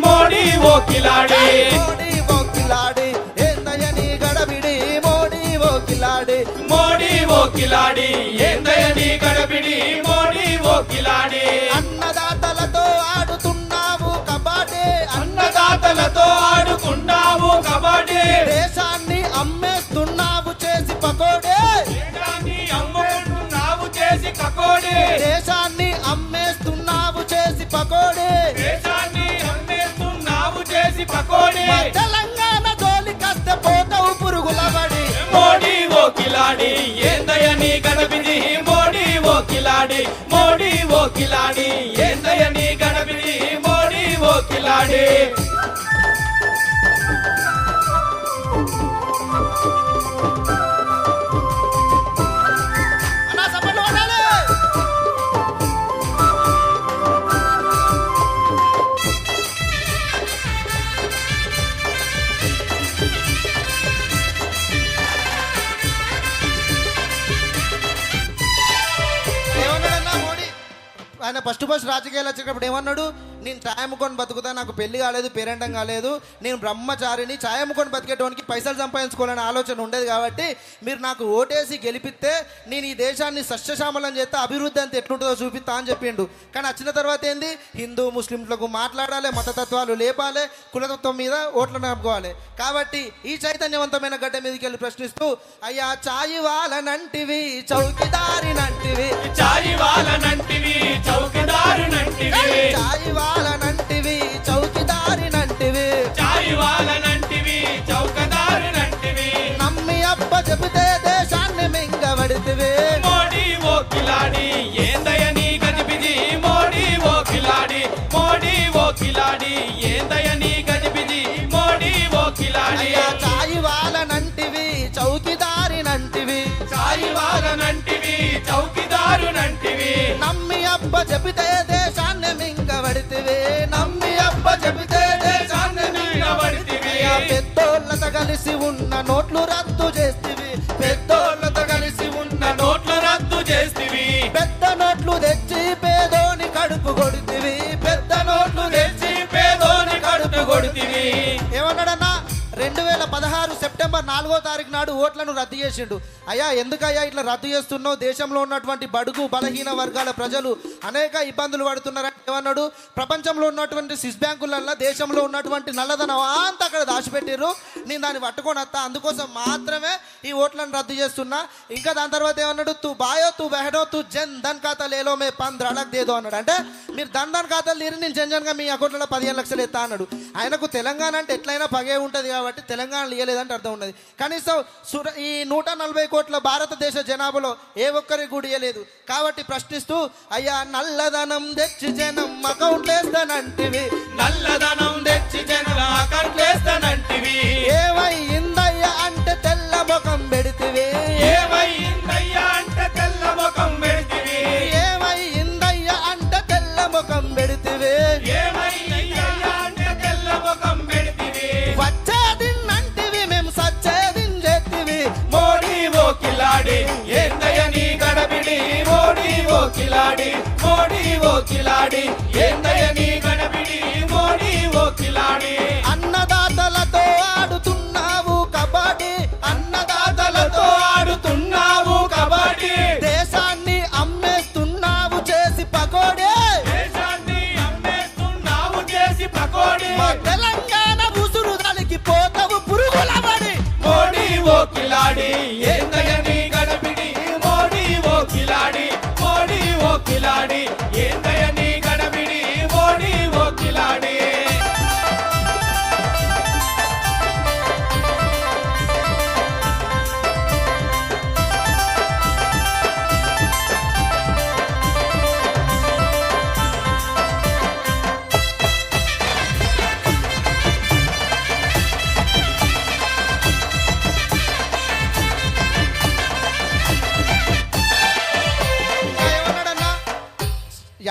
మోడీ ఓ కిలాడి మోడీ ఓ కిలాడి ఏందయ్య నీ గడబిడి మోడీ ఓ కిలాడి మోడీ ఓ కిలాడి ఏందయ్య నీ గడబిడి మోడీ ఓ కిలాడి అన్నదాతలతో ఆడుతున్నావు కబడ్డీ అన్నదాతలతో ఆడుకున్నావు కబడ్డీ దేశాన్ని అమ్మేస్తున్నావు చేసి పకోడే దేశాన్ని అమ్ముకుంటున్నావు చేసి పకోడే దేశాన్ని అమ్మేస్తున్నావు చేసి పకోడే దేశాన్ని అమ్మేస్తున్నావు చేసి పకోడే తెలంగాణ జోలికస్తే పోతావు పురుగులబడి మోడీ ఓ కిలాడి ఏందయ్య నీ గడబిడి మోడీ ఓ కిలాడి మోడీ ఓ కిలాడి ఏందయ్య నీ గడబిడి మోడీ ఓ కిలాడి అన్నా సపోర్ట్ కొట్టాలి ఏమన్నాడన్నా మోడీ ఆయన ఫస్ట్ రాజకీయాలు వచ్చేటప్పుడు ఏమన్నాడు, నేను ఛాయ్ అమ్ముకొని బతుకుతా, నాకు పెళ్లి కాలేదు, పేరెంటం కాలేదు, నేను బ్రహ్మచారిని, ఛాయ్ అమ్ముకొని బతికేటోనికి పైసలు సంపాదించుకోవాలనే ఆలోచన ఉండేది కాబట్టి మీరు నాకు ఓటేసి గెలిపిస్తే నేను ఈ దేశాన్ని సస్యశ్యామలం చేస్తే అభివృద్ధి అంత ఎట్లుంటుందో చూపిస్తా అని చెప్పిండు. కానీ వచ్చిన తర్వాత ఏంది, హిందూ ముస్లింలకు మాట్లాడాలి, మతతత్వాలు లేపాలి, కులతత్వం మీద ఓట్లు నడుపుకోవాలి. కాబట్టి ఈ చైతన్యవంతమైన గడ్డ మీదకి వెళ్ళి ప్రశ్నిస్తూ, అయ్యా చాయి వాళ్ళనంటివి చౌకిదారినంటివి చాయి వాళ్ళనంటివి చౌకదారునంటివి చాయి వాళ్ళనంటివి చౌకిదారినంటివి చాయి వాళ్ళనంటివి చౌకదారునంటివి నమ్మి అప్ప చెబితే దేశాన్ని మింగబడితివి మోడీ ఓ కిలాడి ఏందయ్య నీ గజిబిజి మోడీ ఓ కిలాడి మోడీ ఓ కిలాడి ఏందయ్య నీ గజిబిజి మోడీ ఓ కిలాడి అయ్యా చాయి వాళ్ళనంటివి చౌకిదారినంటివి చాయి వాళ్ళనంటివి చౌకిదారునంటివి నమ్మి అప్ప చెబితే దేశాన్ని మింగబడితివి నమ్మి అప్ప చెబితే దేశాన్ని మింగబడితివి. అయ్యా పెద్దోళ్ళతో కలిసి ఉన్న నోట్లు రద్దు చేస్తివి పెద్దోళ్ళతో కలిసి ఉన్న నోట్ల రద్దు చేస్తివి పెద్ద నోట్లు తెచ్చి పేదోని కడుపు కొడితివి పెద్ద నోట్లు తెచ్చి పేదోని కడుపు కొడితివి ఏమన్నాడన్నా 2016 సెప్టెంబర్ 4వ తారీఖు నాడు ఓట్లను రద్దు చేసిండు. అయ్యా ఎందుకయ్యా ఇట్లా రద్దు చేస్తున్నావు, దేశంలో ఉన్నటువంటి బడుగు బలహీన వర్గాల ప్రజలు అనేక ఇబ్బందులు పడుతున్నారని ఏమన్నాడు, ప్రపంచంలో ఉన్నటువంటి స్విస్ బ్యాంకులల్లో దేశంలో ఉన్నటువంటి నల్లధనం అంతా అక్కడ దాచిపెట్టిర్రు, నేను దాన్ని పట్టుకొని వస్తా, అందుకోసం మాత్రమే ఈ ఓట్లను రద్దు చేస్తున్నా. ఇంకా దాని తర్వాత ఏమన్నాడు, తూ బాయో తూ బెహడో తూ జన్ ధన్ ఖాతా లేలో మే 15 లక్ష దేదో అన్నాడు. అంటే మీరు ధన్ ఖాతాలు తీరి నేను జన్గా మీ అకౌంట్లో 15 లక్షలు ఎత్తా అన్నాడు. ఆయనకు తెలంగాణ అంటే ఎట్లయినా పగే ఉంటుంది కాబట్టి తెలంగాణ ఇయ్యలేదంటే అర్థం ఉన్నది. కనీసం ఈ 140 కోట్ల భారతదేశ జనాభాలో ఏ ఒక్కరికి కూడా ఇయ్యలేదు. కాబట్టి ప్రశ్నిస్తూ, అయ్యా నల్లధనం తెచ్చి జనం అకౌంట్ వేస్తానంటివి నల్లధనం తెచ్చి జనం అకౌంట్ వేస్తానంటివి ఏమైందయ్యా అంటే తెల్ల ముఖం పెడితివి ఏమైందయ్యా అంటే తెల్ల ముఖం పెడితివి ఏమైందయ్యా అంటే తెల్ల ముఖం పెడితివి ఏమైందయ్యా అంటే తెల్ల ముఖం పెడితివి వచ్చేదిన్నంటివి మేము సచ్చేదిన్ చేతివి మోడీ ఓ కిలాడి ఏందయ్య నీ గడబిడి మోడీ ఓ కిలాడి మోడీ ఓ కిలాడి ఏందయ్య నీ గడబిడి మోడీ ఓ కిలాడి అన్నదాతలతో ఆడుతున్నావు కబడ్డీ అన్నదాతలతో ఆడుతున్నావు కబడ్డీ దేశాన్ని అమ్మేస్తున్నావు చేసి పకోడే దేశాన్ని అమ్మేస్తున్నావు చేసి పకోడీ మా తెలంగాణ ఉసురు దానికి పోతావు పురుగులబడి మోడీ ఓ కిలాడి ఏందయ్య నీ గడబిడి మోడీ ఓ కిలాడి మోడీ ఓ కిలాడి ఏందయ్య నీ గడబిడి మోడీ ఓ కిలాడి ఏమన్నాడన్నా,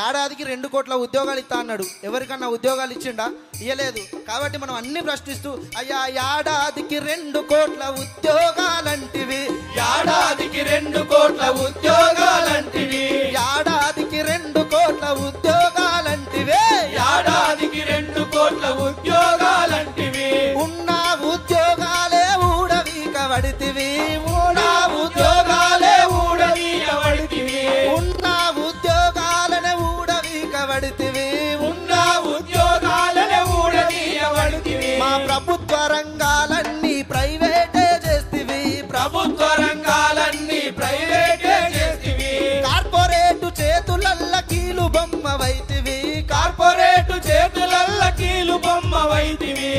ఏడాదికి 2 కోట్ల ఉద్యోగాలు ఇస్తా అన్నాడు. ఎవరికన్నా ఉద్యోగాలు ఇచ్చిండా? ఇయ్యలేదు. కాబట్టి మనం అన్ని ప్రశ్నిస్తూ, అయ్యా ఏడాదికి 2 కోట్ల ఉద్యోగాలంటివి ఏడాదికి 2 కోట్ల ఉద్యోగాలంటివి ఏడాదికి 2 కోట్ల ఉద్యోగాలంటివే ఏడాదికి 2 కోట్ల కోట్ల ఉద్యోగాలంటివి ఉన్న ఉద్యోగాలే ఊడవీకబడితివి ఉన్న ఉద్యోగాలే ఊడవీయబడితివి ఉన్న ఉద్యోగాలనే ఊడవీకబడితివి ఉన్న ఉద్యోగాలనే ఊడవీయబడితివి మా ప్రభుత్వ రంగాలన్నీ ప్రైవేటే చేస్తివి ప్రభుత్వ రంగాలన్నీ ప్రైవేటే చేస్తివి కార్పొరేటు చేతులల్ల కీలు బొమ్మ వైతివి కార్పొరేట్ చేతులల్ల కీలు బొమ్మ వైతివి